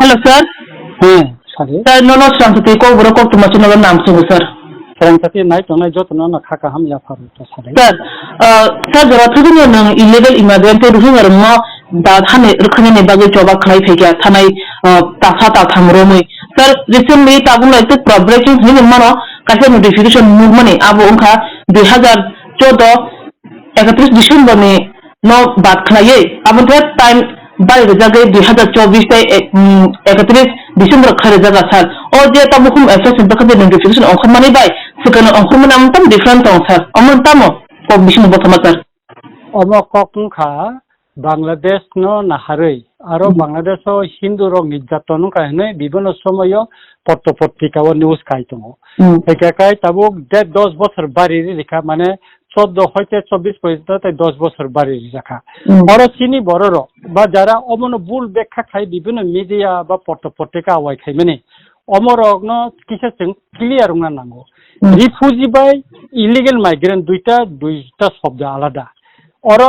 Hello, sir. Sorry. Sir, no, Santati ko bro ko tumasin na naam sungo, sir. Santati night on jot na khaka hamla faru to sorry. Sir, sir jara thudin nang illegal immigrant ruhi ngarmo da thane rukhane ne bagay joba khlai phekya thanai tasa ta thamromui. Sir, recently tabung like to breaking hin mano kaise notification movement abo unkha 2014 31 December ne no baat khlaye abo that time by जगह 2024 से 31 दिसंबर खरे जगह sir और जे तब हम ऐसा सिद्ध कर notification Ankur money by सिकन अंकुर मन हम तम डिफरेंट हों सर अमन तम को बिशन बथमा सर अमो कोकुं खा बांग्लादेश नो नाहारै आरो बांग्लादेश हिंदू रंग निर्यातन कहने विभिन्न समय पत्रिका न्यूज खाइतमो एकाकाय तबो 10 বছর बारी लिखा माने 14 হইতে 24 পর্যন্ত 10 বছর বাড়ি রাখা বড় চিনি বড়র বা যারা অমন বুল ব্যাখ্যা খাই বিভিন্ন মিডিয়া বা পত্রিকা আওয়াই খাই মানে অমরগ্ন কিসে ক্লিয়ার না নাঙ্গো রিফিউজি বাই ইলিগেল মাইগ্রেন্ট দুইটা শব্দ আলাদা और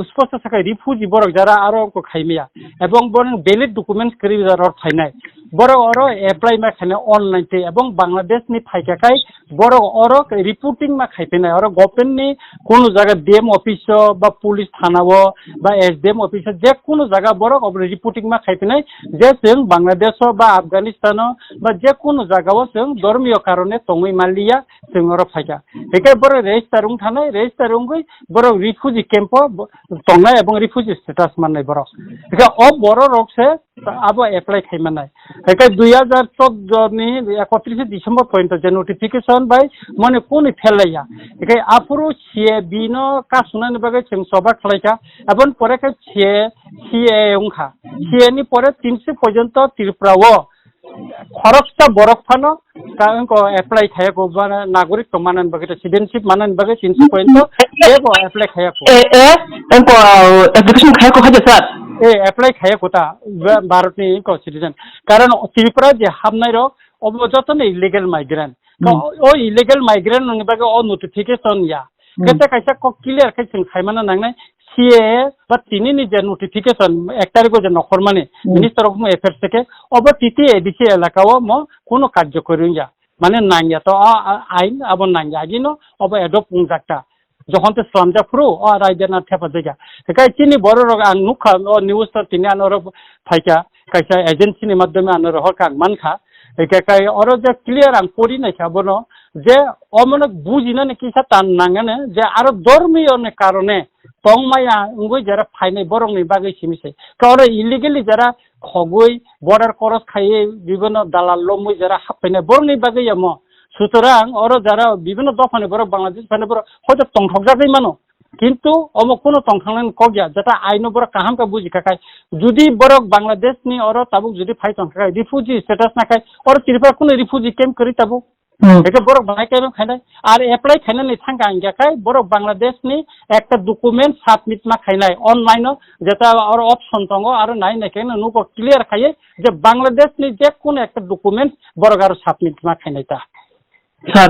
स्पष्ट थाकाय रिफिउजी बरक जरा आरो को खाइमिया एवं बरन बेलिड डकुमेंट्स करि जरा फाइनाय बरक और एप्लाई मा खाने ऑनलाइन ते एवं बांग्लादेश नि फाइकाकाय बरक और रिपोर्टिंग मा खाइपेनाय और गवर्नमेंट नि कोनो जगह डीएम ऑफिस बा पुलिस थानावो बा एसडीएम ऑफिस जे कोनो जगह बरक और रिपोर्टिंग मा खाइपेनाय जे जों बांग्लादेश बा अफगानिस्तान बा जे कोनो जगह जों धर्मीय कारणे तंगै मालिया जों और फाइका एके बरक रेजिस्टारुं थानाय रेजिस्टारुंगै बरक रिफिउजी कैंप तंगनाय एवं रिफिउजी स्टेटस माननाय बरक एके अब बर रक से अब एप्लाई खाइमानाय एके 2014 नि 31 डिसेम्बर पर्यंत जे नोटिफिकेशन बाय मने कोनि फेलाया एके आफुरु सीए बिनो का सुनानि बागै जों सबा खलायका एवं परे के सीए उंखा सीए नि परे 300 पर्यंत त्रिपुराओ खरकता बरक फानो कांको एप्लाई खायको बाना नागरिक तो मानन बगे सिटीजनशिप मानन बगे 300 पर्यंत एबो एप्लाई खायको एनको एप्लीकेशन खायको हजे सर एप्लाई खायको ता भारतनि को सिटीजन कारण त्रिपुरा जे हाबनाय र अब जतन इलीगल माइग्रेंट ओ इलीगल माइग्रेंट नि बगे ओ नोटिफिकेशन या केते कायसा को क्लियर खाय जों खायमाना नांनाय सीए बा तिनि जे नोटिफिकेशन 1 तारिख जे नखर माने मिनिस्टर अफ अफेयर्स থেকে अब तिति एडिसी एलाकाओ म कोनो कार्य करिया माने नांगिया तो आइन अब नांगिया गिनो अब एडप पुंजाक्ता যখন তো সঞ্জা ফ্রু ও রাইদেনা থেপা দেগা কাই চিনি বড় রগ আং নুখা ও নিউজ তো তিনি আনর ফাইকা কাইসা এজেন্সি नि মাধ্যমে আনর হকা মানখা একাই অর যে ক্লিয়ার আং পড়ি নাইখা বনো যে অমন বুঝিনা নে কিসা তান নাঙ্গানে যে আরো ধর্মীয় নে কারণে তংমায়া উঙ্গই যারা ফাইনাই বরংনি বাগै সিমিছে কারণ ইলিগেলি যারা খগই বর্ডার ক্রস খাইয়ে বিভিন্ন দালাল লমই যারা হাফাইনাই বরংনি বাগै আম সুতরাং ওর যারা বিভিন্ন দফানে বড় বাংলাদেশ ফানে বড় হয়তো তংঠক যাবেই মানো কিন্তু অম কোনো তংখান কগিয়া যেটা আইন বড় কাহামকা বুঝি কাকাই যদি বড় বাংলাদেশ নি ওর তাবুক যদি ফাই তংখাই রিফিউজি স্ট্যাটাস না খাই ওর ত্রিপুরা কোনো রিফিউজি ক্যাম্প করি তাবুক একে বড় বানাই কেন খাইনাই আর অ্যাপ্লাই খাইনাই থাঙ্গা আঙ্গাকাই বড় বাংলাদেশ নি একটা ডকুমেন্ট সাবমিট মা খাইনাই অনলাইন যেটা আর অপশন তঙ্গ আর নাই না কেন নুকো ক্লিয়ার খাইয়ে যে বাংলাদেশ নি যে কোন একটা ডকুমেন্ট বড় গার সাবমিট মা খাইনাইতা सर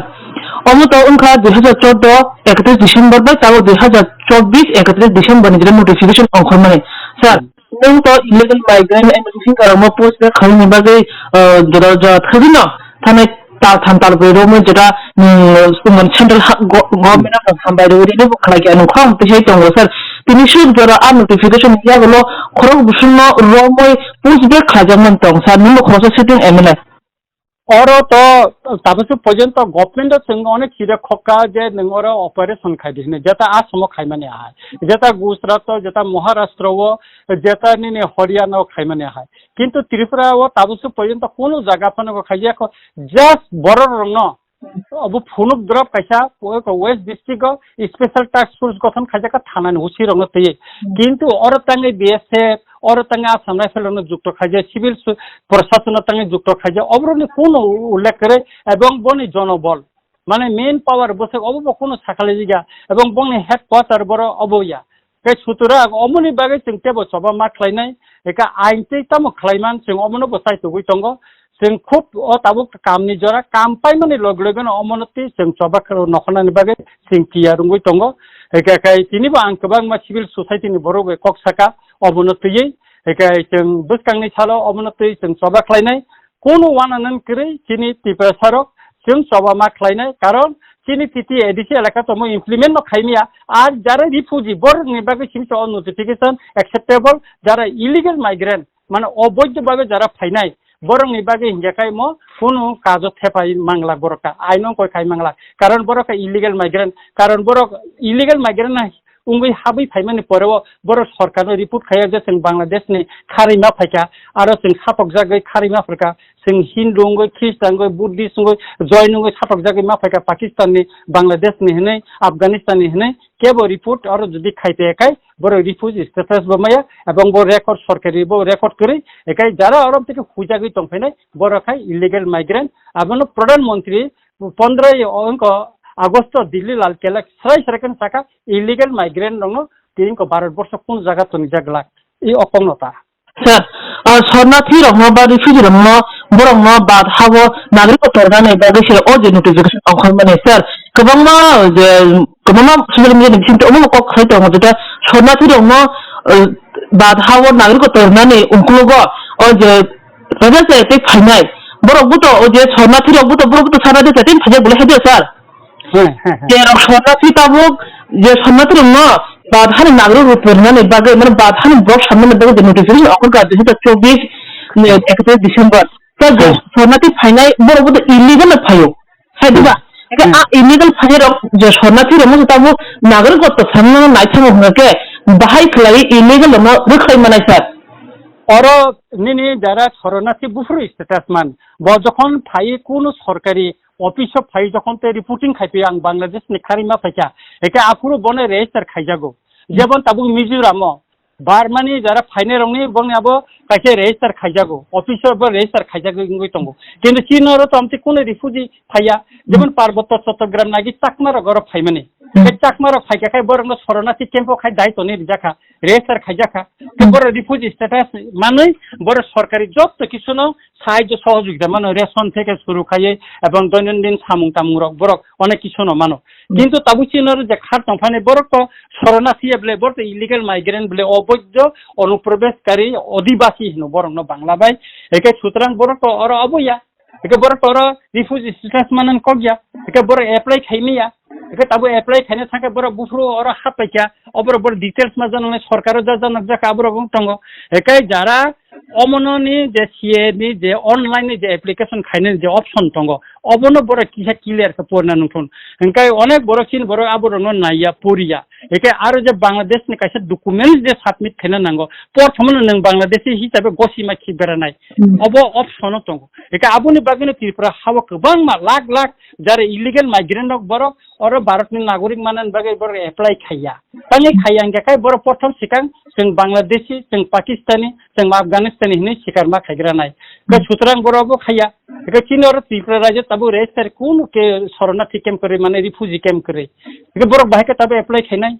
अमुत उनका 2014 31 दिसंबर बाय ताबो 2024 31 दिसंबर नि नोटिफिकेशन अंकुर मने सर नों तो इलीगल माइग्रेंट एमएससी करमो पोस्ट बे खानि बागै जरा जा थदिनो थाने ता थानताल बेरो म जरा सुमन सेंट्रल गवर्नमेंट अफ सामबायदो रिनो खलाय अनु खम पेसै दङ सर तिनि सुब जरा आ नोटिफिकेशन यागलो खरक बुसुनो रोमय पोस्ट बे खाजामन दं सर नुनो खरस सेटिं एमएलए और तो ताबसु पर्यंत गवर्नमेंट संग अनेक चिरे खक्का जे नंगर ऑपरेशन खाइदिने जेता आसम खाइमाने आय जेता गुजरात जेता महाराष्ट्र व जेता नि हरियाणा खाइमाने आय किंतु त्रिपुरा व ताबसु पर्यंत कोनो जगह पन खाइया जस्ट बड़ रंग अब फुनुक द्रब कैसा waste district special task force गठन खाइया थाना हुसी रंग तये किंतु और तांगे बीएसएफ और तंगे आसाम राइफल जुक्त खाइजे सिविल प्रशासन तंगे जुक्त खाइजे अबरनि कोनो उल्लेख करे एवं बनि जनबल माने मेन पावर बसे अब कोनो साखाले जिगा एवं बनि हेडक्वार्टर बर अबया के सुतुरा अमनि बागै चिंते बसबा मा खलायनाय एका आइनते तम खलायमान जों अमनो बसाय तगै तंग जों खुब ताबुक कामनि जरा काम पाइमाने लगलगन अमनति जों सबा नखनानि बागै जों क्लियारुंगै तंग एकाय तिनिबो आं गोबां मा सिविल सोसाइटिनि बर'बे कक्साका अबनतियै एकाय जों बोसकांनि सालाव अबनतै जों सभा खालायनाय कोनो वानानन करै चिनि त्रिपुरा सारक जों सभा मा खालायनाय कारण चिनि तिथि एडिसि एलाका तमो इमप्लिमेंट न खायमिया आर जारा रिफ्यूजी बर निबागै सिमसो नोटिफिकेशन एक्सेप्टेबल जारा इलिगल माइग्रेंट माने अवैध भावे जारा फायनाय borong ni bagi hinjakai mo kuno kajo thepai mangla boroka aino koi kai mangla karon boroka illegal migrant karon borok illegal migrant na ungui habi phaimani poreo borok sarkarno report khaya je sing bangladesh ni kharima phaika aro sing sapok jagai kharima phaka sing hindu ngoi christian ngoi buddhist ngoi join ngoi sapok jagai ma phaika pakistan ni bangladesh ni hne afghanistan ni hne kebo report aro jodi khaite ekai boro refugee status bamaya ebong bo record sorkari bo record kori ekai jara arom theke khujagoi tongphainai boro khai illegal migrant abono pradhan mantri 15 अंक August Delhi লাল কেলা সরাই সরকার টাকা illegal migrant রং তিন কো ভারতবর্ষ কোন জায়গা তো নিজাগলা এই অপংনতা sir শরণার্থী রং বা রিফিউজি রং বরং বাদ হাবো নাগরিকত্ব তরগানে বা দেশে ও যে নোটিফিকেশন অখন মানে স্যার গোবাংমা সোশ্যাল মিডিয়া নিশ্চিত অমুক কক খাইতে যেটা শরণার্থী রং বাদ হাবো নাগরিকত্ব তরগানে উনকুলগ ও যে রাজাতে তে ফাইনাই বরবুতো ও যে শরণার্থী রংবুতো বরবুতো সারা দেশে তিন ফাজে বলে হেদে স্যার যে শরণার্থী তাবুক যে শরণার্থী রং বাধানি নাগরিক তরগানে বাগে মানে বাধানি ব্লক সামনে বাগে যে নোটিফিকেশন অখন কাজ 2024 31 ডিসেম্বর স্যার যে শরণার্থী ফাইনাই বরবুতো ইলিগাল ফাইও হাইদিবা ইলিগাল ফাইয়ের যে শরণার্থী রং তাবুক নাগরিকত্ব সামনে নাইথামো হনকে বাহাই খলাই ইলিগাল রং রখাই মানাই স্যার অর নিনি যারা শরণার্থী বুফরু স্ট্যাটাস মান ব যখন ফাই কোন সরকারি অফিস ফাই যখন তে রিপোর্টিং খাইপে আং বাংলাদেশ নি খারিমা ফাইকা একা আকুরো বনে রেজিস্টার খাইজাগো যেমন তাবু মিজোরাম বারমানি যারা ফাইনে রংনি বংনি আবো কাছে রেজিস্টার খাইজাগো অফিস ব রেজিস্টার খাইজাগো ইংগই তঙ্গো কিন্তু চিনর তো আমতে কোন রিফিউজি ফাইয়া যেমন পার্বত্য চট্টগ্রাম নাগি চাকমার গর ফাইমানি এই চাকমার ফাইকা খাই বরং শরণার্থী ক্যাম্প খাই দায়িত্ব নি জাখা রেজিস্টার খাইজাখা বড় রিফিউজি স্ট্যাটাস মানে বড় সরকারি যত কিছু ন সাহায্য সহযোগিতা মানে রেশন থেকে শুরু খাইয়ে এবং দৈনন্দিন সামুং তামুরক বরক অনেক কিছু ন মানো কিন্তু তাবু চিনর যে খার তফানে বরক তো শরণার্থী বলে বড় ইলিগাল মাইগ্রেন্ট বলে অবৈধ অনুপ্রবেশকারী অধিবাসী হিনো বরং বাংলা বাই একে সুতরাং বড় তো অর অবয়া একে বড় তো অর রিফিউজি স্ট্যাটাস মানন কগিয়া একে বড় অ্যাপ্লাই খাইমিয়া একে তাবু অ্যাপ্লাই খাইনে থাকে বড় বুফরু অর হাপাইকা অবর বড় ডিটেইলস মা জানো সরকারের যা জানাক যা কাবর তঙ্গ একে যারা অমননি যে সিএনি যে অনলাইনে যে অ্যাপ্লিকেশন খাইনে যে অপশন তঙ্গ অবন বড় কিসা ক্লিয়ার কা পড়না নুন এনকাই অনেক বড় চিন বড় আবর নাইয়া পড়িয়া একে আর যে বাংলাদেশ নি কাছে ডকুমেন্টস যে সাবমিট খাইনা নাঙ্গ প্রথমে নং বাংলাদেশি হিসাবে গসিমা কি বেরানাই অব অপশন তঙ্গ একে আবুনি বাগিনে ত্রিপুরা হাওয়া গোবাং মা লাখ লাখ যারা ইলিগাল মাইগ্রেন্ট বড় और भारत नि नागरिक मानन बागे बर एप्लाई खाया तानि खाया अंगे बर प्रथम सिकां जों बांग्लादेशी जों पाकिस्तानी जों अफगानिस्तानी नि सिकार मा खायग्रा नाय के सुतरां बरबो खाया के चिन और त्रिपुरा राज्य तबु रेजिस्टार कोन के शरणार्थी कैम्प करे माने रिफ्यूजी कैम्प करे के बर बाहेके तबु एप्लाई खायनाय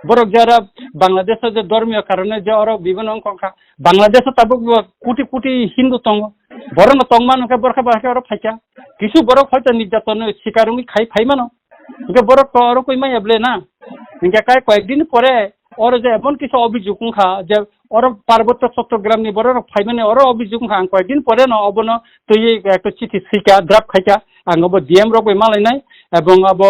बर जरा बांग्लादेश जे धर्मीय कारणे जे और विभिन्न अंका बांग्लादेश तबु कोटी कोटी हिंदू तंग बरन तंगमान के बरखा बाहेके और फाइका किछु बर खयता निर्यातन शिकारुंगी खाइ फाइमानो इनके बड़ो तो और कोई मैं अबले ना इनके काय कয়েকদিন পরে और যে এমন কিছু অভিযোগ খা যে और পার্বত্য চট্টগ্রাম নি বড় ফাইমানে और অভিযোগ খা কয়েকদিন পরে না অবন তুই একটা চিঠি শিকা ড্রাফট খাইকা আঙ্গব ডিএম রকই মালাইনাই এবং আব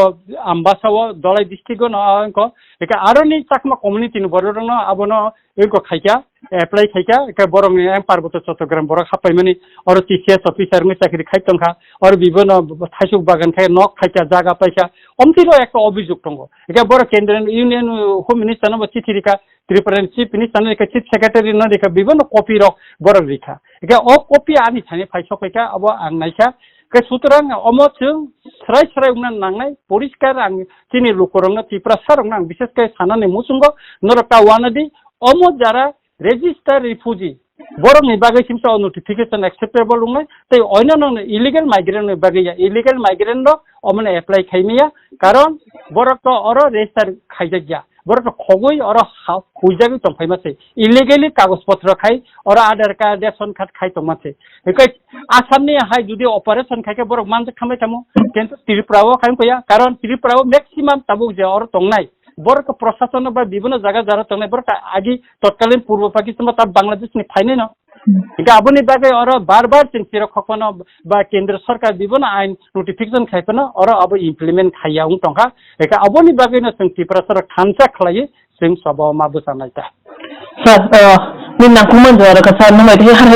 আম্বাসাও দলাই ডিস্ট্রিক্ট ন অঙ্ক একে আরো নি চাকমা কমিউনিটি নি বড় রং আবন এগো খাইকা এপ্লাই খাইকা একে বড় পার্বত্য চট্টগ্রাম বড় খাপাইমানি और টিসিএস অফিসার মি চাকরি খাইতংখা और বিভিন্ন থাইসুক বাগান খাই নক খাইকা জায়গা পাইকা অমতিরো একটা অভিযোগ তঙ্গ একে বড় কেন্দ্র ইউনিয়ন হোম মিনিস্টার ন চিঠি রেখা ত্রিপুরা চিফ মিনিস্টার নে চিফ সেক্রেটারি ন রেখা বিভিন্ন কপি রক বড় রেখা একে অ কপি আনি থানে ফাইসক পাইকা अब आं नायका के सुतरां अमोजों सराय सराय उन्ना नांनाय परिष्कार आं चिनि लोकरंनो त्रिपुरा सरंनो आं विशेष के सानाने मुसुंगो नरका वानादि अमो जारा रेजिस्टार रिफ्यूजी बरं नि बागै सिमसा नोटिफिकेशन एक्सेप्टेबल उंनाय तै अयनन इलिगल माइग्रेंट बागै इलिगल माइग्रेंट रो अमने एप्लाई खाइमिया कारण बरक तो और रेजिस्टार खाइजागिया बरक तो खगै और खुइजागै तंफाइमासे इलिगेली कागज पत्र खाइ और आधार कार्ड रेशन कार्ड खाइ तंमासे एकै आसामनि हाय जुदि ऑपरेशन खाइके बरक मानजे खामै थामो किन्तु त्रिपुराव खाइम फैया कारण त्रिपुराव मैक्सिमाम ताबुक जे और तंनाय बरक प्रशासन बा विभिन्न जगह जरा तंगने बरक आगे तत्कालीन पूर्व पाकिस्तान बा तब बांग्लादेश नि फाइने न इनका अबनि बागे और बार-बार चिंतिर खपन बा केंद्र सरकार विभिन्न आइन नोटिफिकेशन खाइपन और अब इम्प्लिमेंट खाइया उं टंका एका अबनि बागे न जों तिप्रासर खानसा खलायो जों सभामा बोसानायता सर नि नांगौ मोनजो आरो का सर नमाय